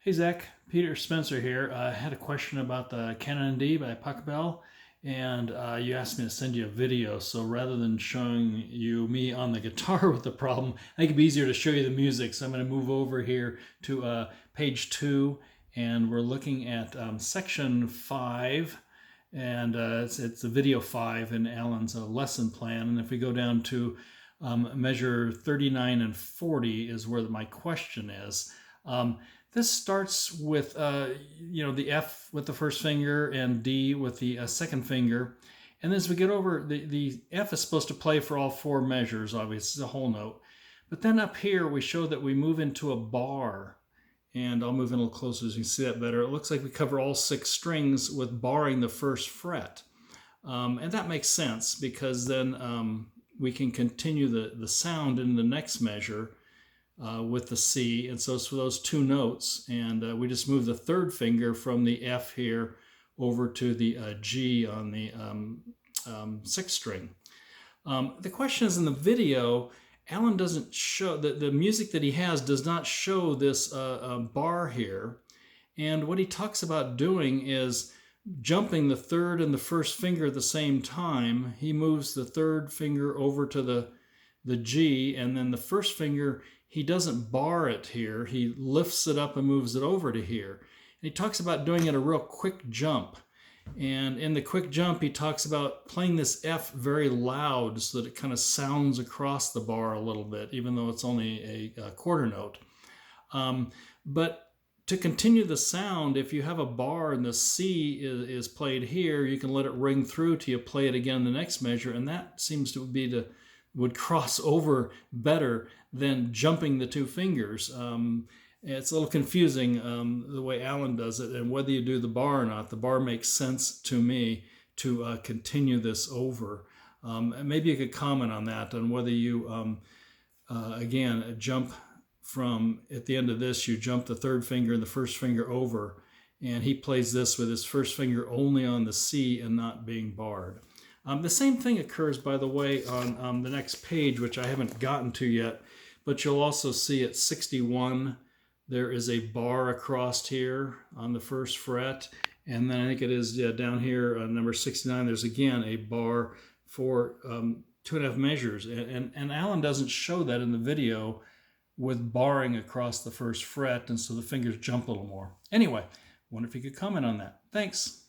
Hey Zach, Peter Spencer here. I had a question about the Canon D by Pachelbel, and you asked me to send you a video. So rather than showing you me on the guitar with the problem, I think it'd be easier to show you the music. So I'm going to move over here to page 2, and we're looking at section 5, and it's the video 5 in Alan's lesson plan. And if we go down to measure 39 and 40 is where my question is. This starts with the F with the first finger and D with the second finger. And then as we get over, the F is supposed to play for all 4 measures, obviously, it's a whole note. But then up here, we show that we move into a bar. And I'll move in a little closer so you can see that better. It looks like we cover all 6 strings with barring the first fret. And that makes sense because then we can continue the sound in the next measure with the C, and so it's for those 2 notes, and we just move the 3rd finger from the F here over to the G on the 6th string. The question is, in the video, Alan doesn't show, the music that he has does not show this bar here, and what he talks about doing is jumping the 3rd and the 1st finger at the same time. He moves the 3rd finger over to the G, and then the 1st finger, he doesn't bar it here. He lifts it up and moves it over to here. And he talks about doing it a real quick jump. And in the quick jump, he talks about playing this F very loud so that it kind of sounds across the bar a little bit, even though it's only a quarter note. But to continue the sound, if you have a bar and the C is played here, you can let it ring through till you play it again in the next measure, and that seems to be would cross over better than jumping the 2 fingers. It's a little confusing the way Alan does it, and whether you do the bar or not, the bar makes sense to me to continue this over. And maybe you could comment on that, on whether you, again, jump from, at the end of this, you jump the 3rd finger and the 1st finger over, and he plays this with his 1st finger only on the C and not being barred. The same thing occurs, by the way, on the next page, which I haven't gotten to yet, but you'll also see at 61, there is a bar across here on the 1st fret, and then I think it is down here on number 69, there's again a bar for 2.5 measures, and Alan doesn't show that in the video with barring across the 1st fret, and so the fingers jump a little more. Anyway, wonder if you could comment on that. Thanks.